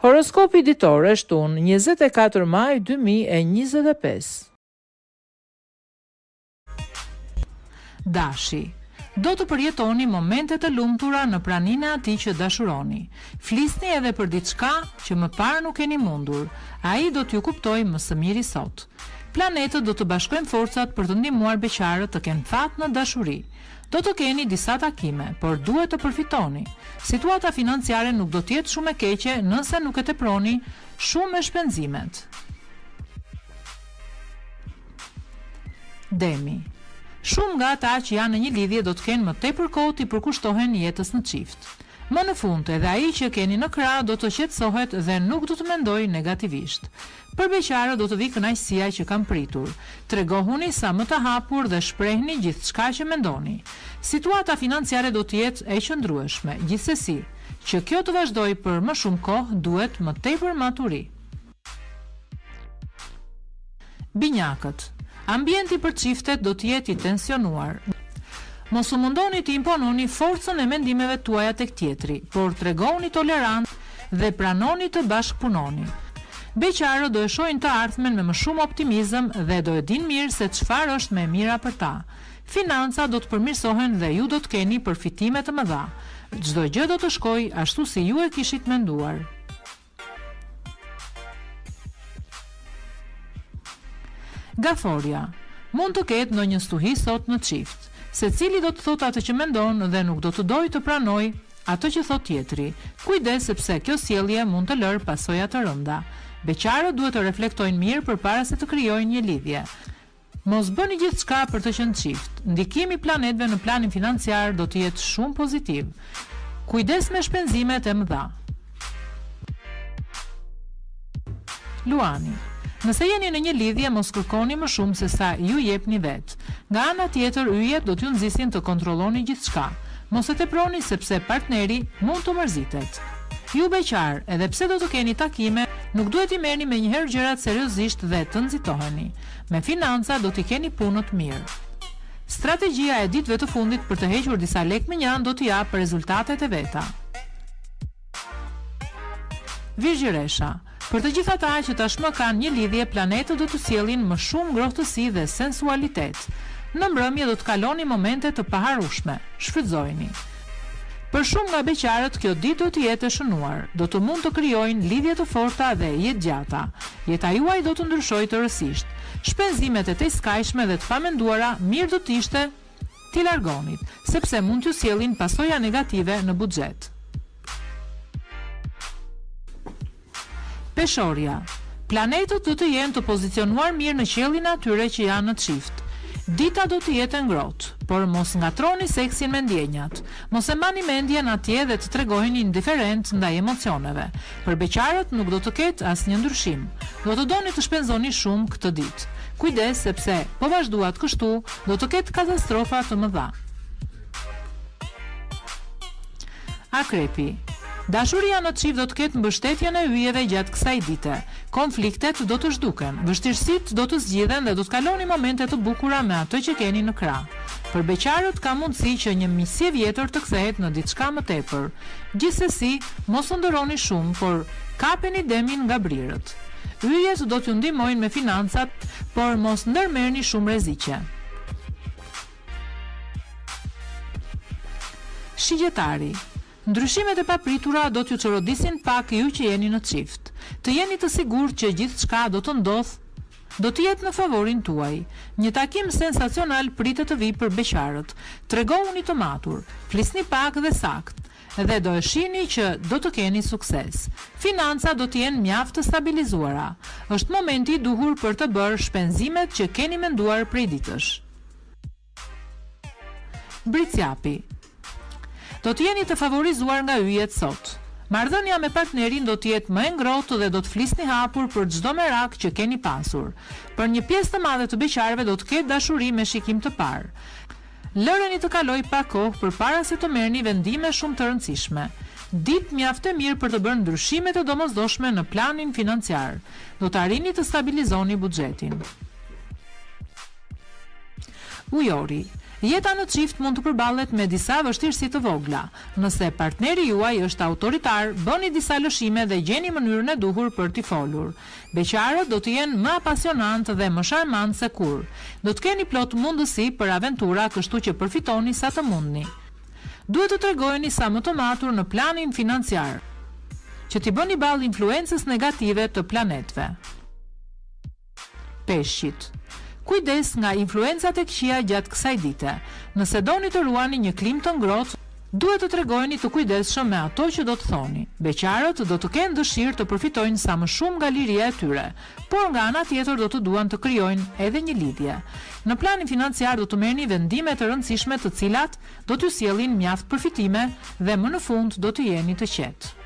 Horoskopi ditore shtunë 24 maj 2025. Dashi. Do të përjetoni momente të lumtura në praninë e atij që dashuroni. Flisni edhe për diçka që më parë nuk keni mundur. Ai do t'ju kuptojë më së miri sot. Planetët do të bashkojnë forcat për të ndihmuar beqarët të kenë fat në dashuri. Do të keni disa takime, por duhet të përfitoni. Situata financiare nuk do të jetë shumë e keqe nëse nuk e teproni shumë me shpenzimet. Demi. Shumë nga ata që janë në një lidhje do të kenë më tepër kohë të përkushtohen jetës në çift. Më në fund, edhe ai që keni në krah do të qetësohet dhe nuk do të mendojë negativisht. Për beqarët do të vi kënaqësia që kam pritur. Tregohuni sa më të hapur dhe shprehni gjithçka që mendoni. Situata financiare do të jetë e qëndrueshme. Gjithsesi, që kjo të vazhdojë për më shumë kohë, duhet më tepër maturi. Binjakët. Ambienti për çiftet do të jetë i tensionuar. Mos u mundoni të impononi forcën e mendimeve tuaja tek tjetri, por tregoni tolerancë dhe pranoni të bashkëpunoni. Beqarët do e shohin të ardhmen me më shumë optimizëm dhe do e dinë mirë se çfarë është më e mira për ta. Financa do të përmirësohen dhe ju do të keni përfitime të mëdha. Çdo gjë do të shkojë ashtu si ju e kishit menduar. Gaforia. Mund të ketë ndonjë stuhi sot në çift. Secili do të thotë atë që mendon dhe nuk do të dojë të pranojë atë që thot tjetri. Kujdes sepse kjo sjellje mund të lërë pasoja të rënda. Beqarët duhet të reflektojnë mirë përpara se të krijojnë një lidhje. Mos bëni gjithçka për të qenë çift. Ndikimi i planetëve në planin financiar do të jetë shumë pozitiv. Kujdes me shpenzimet e mëdha. Luani. Nëse jeni në një lidhje, mos kërkoni më shumë se sa ju jepni vetë. Nga ana tjetër, yjet do t'ju nxisin të kontrolloni gjithçka. Mos e teproni sepse partneri mund të mërzitet. Ju beqar, edhe pse do të keni takime, nuk duhet i merrni me njëherë gjërat seriozisht dhe të nxitoheni. Me financa do t'i keni punët mirë. Strategjia e ditëve të fundit për të hequr disa lekë me njan do t'i japë rezultatet e veta. Virgjëresha. Për të gjithë ata që tashmë kanë një lidhje, planetët do të sjellin më shumë ngrohtësi dhe sensualitet. Në mbrëmje do të kaloni momente të paharueshme. Shfrytëzojeni. Për shumë nga beqarët, kjo ditë do të jetë e shënuar. Do të mund të krijojnë lidhje të forta dhe jetë gjata. Jeta juaj do të ndryshojë tërësisht. Shpenzimet e tejskajshme dhe të pamenduara mirë do të ishte t'i largonit, sepse mund t'ju sjellin pasoja negative në buxhet. Peshorja. Planetët do të jenë të pozicionuar mirë në qiellin e atyre që janë në çift. Dita do të jetë ngrohtë, por mos ngatroni seksin me ndjenjat. Mos e mbani mendjen atje dhe të tregoheni indiferent ndaj emocioneve. Për beqarët nuk do të ketë asnjë ndryshim. Do të doni të shpenzoni shumë këtë ditë. Kujdes sepse po vazhduat kështu, do të ketë katastrofa të mëdha. Akrepi. Dashuria në çift do të ketë mbështetjen e yjeve gjatë kësaj dite. Konfliktet do të zhduken, vështirësitë do të zgjidhen dhe do të kaloni momente të bukura me atë që keni në krah. Për beqarët ka mundësi që një miqësi e vjetër të kthehet në diçka më tepër. Gjithsesi, mos u ndëroni shumë, por kapeni demin nga brirët. Yjet do t'ju ndihmojnë me financat, por mos ndërmerrni shumë rreziqe. Shigjetari. Ndryshimet e papritura do t'ju çorodisin pak ju që jeni në çift. Të jeni të sigurt që gjithçka do të ndodhë, do të jetë në favorin tuaj. Një takim sensacional pritet të vijë për beqarët. Tregohuni të matur, flisni pak dhe sakt, dhe do e shihni që do të keni sukses. Financa do të jenë mjaft të stabilizuara. Është momenti i duhur për të bërë shpenzimet që keni menduar prej ditësh. Bricjapi. Do të jeni të favorizuar nga yjet sot. Marrëdhënia me partnerin do të jetë më e ngrohtë dhe do të flisni hapur për çdo merak që keni pasur. Për një pjesë të madhe të beqarëve do të ketë dashuri me shikim të parë. Lëreni të kalojë pak kohë përpara se të merrni vendime shumë të rëndësishme. Ditë mjaft e mirë për të bërë ndryshimet e domosdoshme në planin financiar. Do të arrini të stabilizoni buxhetin. Ujori. Jeta në çift mund të përballet me disa vështirësi të vogla. Nëse partneri juaj është autoritar, bëni disa lëshime dhe gjeni mënyrën e duhur për t'i folur. Beqarët do të jenë më apasionantë dhe më sharmantë se kur. Do të keni plot mundësi për aventura, kështu që përfitoni sa të mundni. Duhet të tregojeni sa më të matur në planin financiar, që t'i bëni ballë influencës negative të planetëve. Peshqit. Kujdes nga influencat e këqija gjatë kësaj dite. Nëse doni të ruani një klim të ngrohtë, duhet të tregojeni të kujdesshëm me ato që do të thoni. Beqarët do të kenë dëshirë të përfitojnë sa më shumë nga liria e tyre, por nga ana tjetër do të duan të krijojnë edhe një lidhje. Në planin financiar do të merrni vendime të rëndësishme, të cilat do t'ju sjellin mjaft përfitime dhe më në fund do të jeni të qetë.